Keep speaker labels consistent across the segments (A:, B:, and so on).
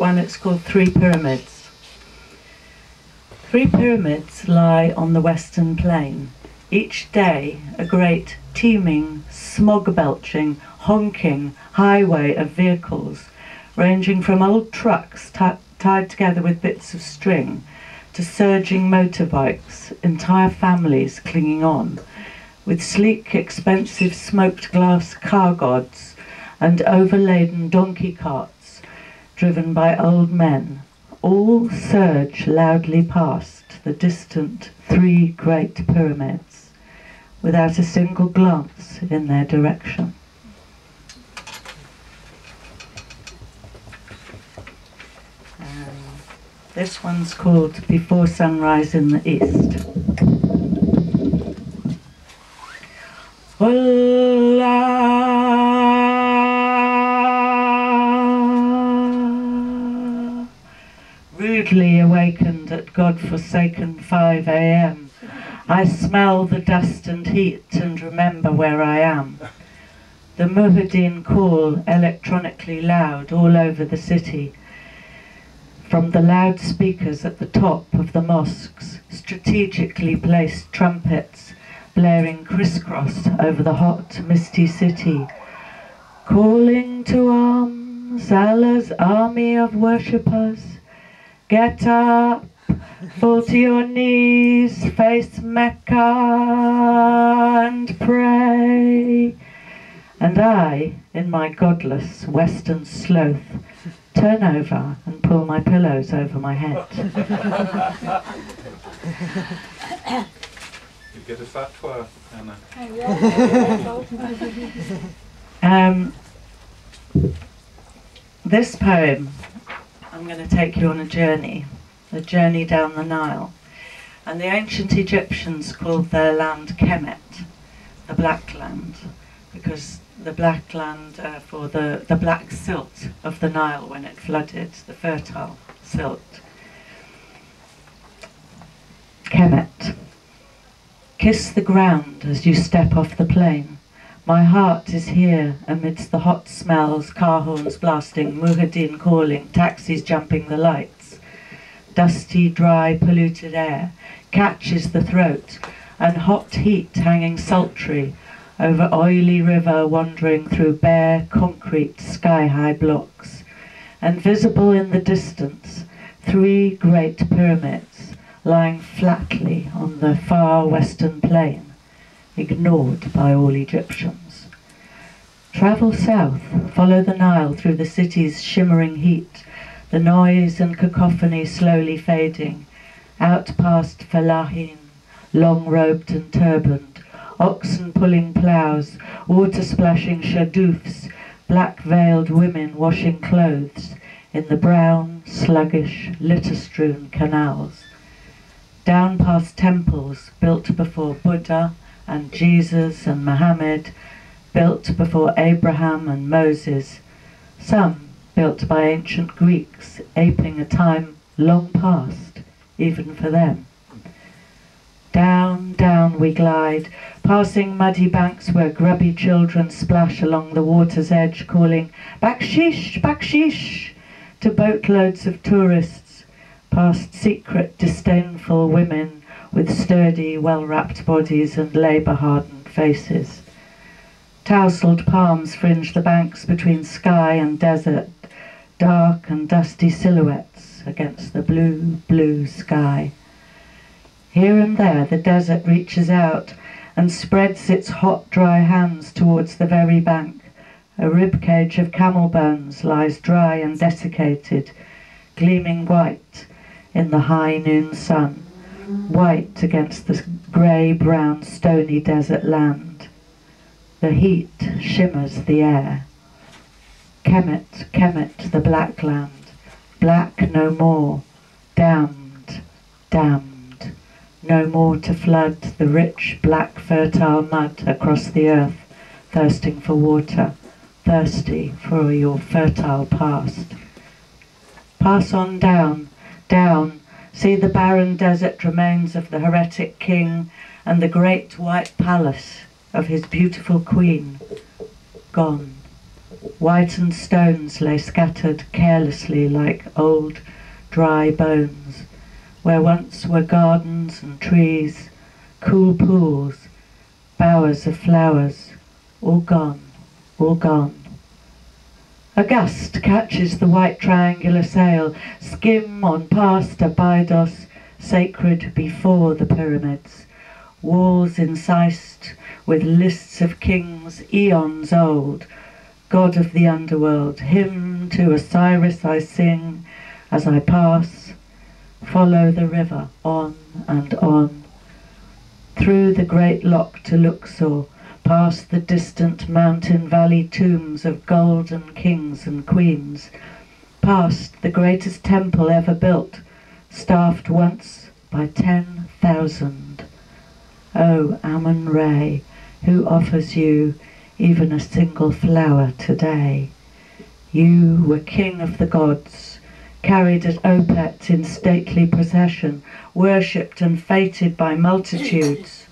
A: one, it's called Three Pyramids. Three pyramids lie on the western plain. Each day, a great, teeming, smog-belching, honking highway of vehicles, ranging from old trucks tied together with bits of string, to surging motorbikes, entire families clinging on, with sleek, expensive smoked glass car gods and overladen donkey carts driven by old men, all surge loudly past the distant three great pyramids, without a single glance in their direction. This one's called Before Sunrise in the East. Rudely awakened at God-forsaken 5 a.m., I smell the dust and heat and remember where I am. The Muezzin call electronically loud all over the city. From the loudspeakers at the top of the mosques, strategically placed trumpets blaring crisscross over the hot, misty city, calling to arms, Allah's army of worshippers. Get up, fall to your knees, face Mecca and pray. And I, in my godless Western sloth, turn over and pull my pillows over my head.
B: You get a fatwa,
A: Anna. This poem, I'm going to take you on a journey down the Nile. And the ancient Egyptians called their land Kemet, the Black Land, because the black land for the black silt of the Nile when it flooded, the fertile silt. Kemet. Kiss the ground as you step off the plain. My heart is here amidst the hot smells, car horns blasting, Muezzin calling, taxis jumping the lights. Dusty, dry, polluted air catches the throat, and hot heat hanging sultry over oily river wandering through bare concrete sky-high blocks, and visible in the distance three great pyramids lying flatly on the far western plain, ignored by all Egyptians. Travel south, follow the Nile through the city's shimmering heat, the noise and cacophony slowly fading, out past Falahin, long-robed and turbaned, oxen pulling ploughs, water-splashing shadoofs, black-veiled women washing clothes in the brown, sluggish, litter-strewn canals. Down past temples built before Buddha and Jesus and Muhammad, built before Abraham and Moses, some built by ancient Greeks, aping a time long past, even for them. Down, down we glide, passing muddy banks where grubby children splash along the water's edge, calling "Bakshish, bakshish" to boatloads of tourists, past secret, disdainful women with sturdy, well-wrapped bodies and labour-hardened faces. Tousled palms fringe the banks between sky and desert, dark and dusty silhouettes against the blue, blue sky. Here and there the desert reaches out and spreads its hot, dry hands towards the very bank. A ribcage of camel bones lies dry and desiccated, gleaming white in the high noon sun, white against the grey-brown, stony desert land. The heat shimmers the air. Kemet, Kemet, the black land, black no more, damned, damned. No more to flood the rich, black, fertile mud across the earth, thirsting for water, thirsty for your fertile past. Pass on down, down, see the barren desert remains of the heretic king and the great white palace of his beautiful queen, gone, Whitened stones lay scattered carelessly like old dry bones, where once were gardens and trees, cool pools, bowers of flowers, all gone, all gone. A gust catches the white triangular sail, skim on past Abydos, sacred before the pyramids, walls incised with lists of kings eons old, god of the underworld, hymn to Osiris I sing as I pass, follow the river on and on, through the great lock to Luxor, past the distant mountain valley tombs of golden kings and queens, past the greatest temple ever built, staffed once by 10,000. O Amun-Re, who offers you even a single flower today? You were king of the gods, carried at Opet in stately procession, worshipped and feted by multitudes.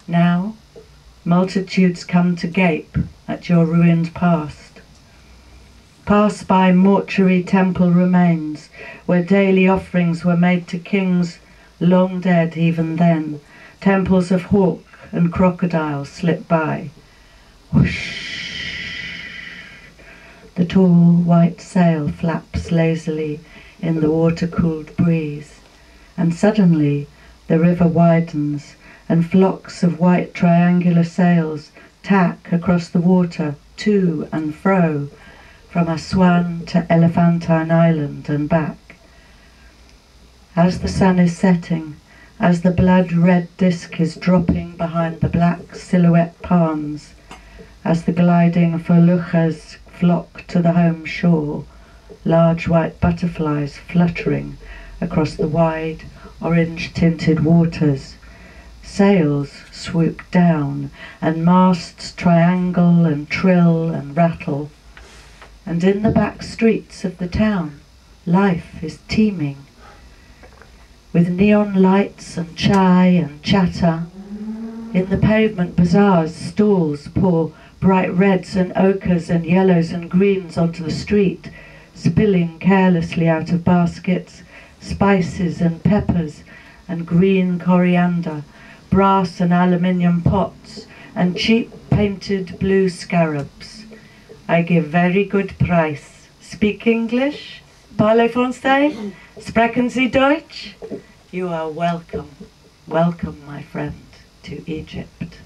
A: Now, multitudes come to gape at your ruined past. Pass by mortuary temple remains, where daily offerings were made to kings long dead even then. Temples of hawk and crocodile slip by. Whoosh! The tall white sail flaps lazily in the water-cooled breeze, and suddenly the river widens, and flocks of white triangular sails tack across the water to and fro, from Aswan to Elephantine Island and back. As the sun is setting, as the blood-red disk is dropping behind the black silhouette palms, as the gliding feluccas flock to the home shore, large white butterflies fluttering across the wide orange-tinted waters, sails swoop down, and masts triangle and trill and rattle, and in the back streets of the town life is teeming, with neon lights and chai and chatter. In the pavement bazaars, stalls pour bright reds and ochres and yellows and greens onto the street, spilling carelessly out of baskets, spices and peppers and green coriander, brass and aluminium pots, and cheap painted blue scarabs. I give very good price. Speak English? Parlez français? Sprechen Sie Deutsch? You are welcome. Welcome, my friend, to Egypt.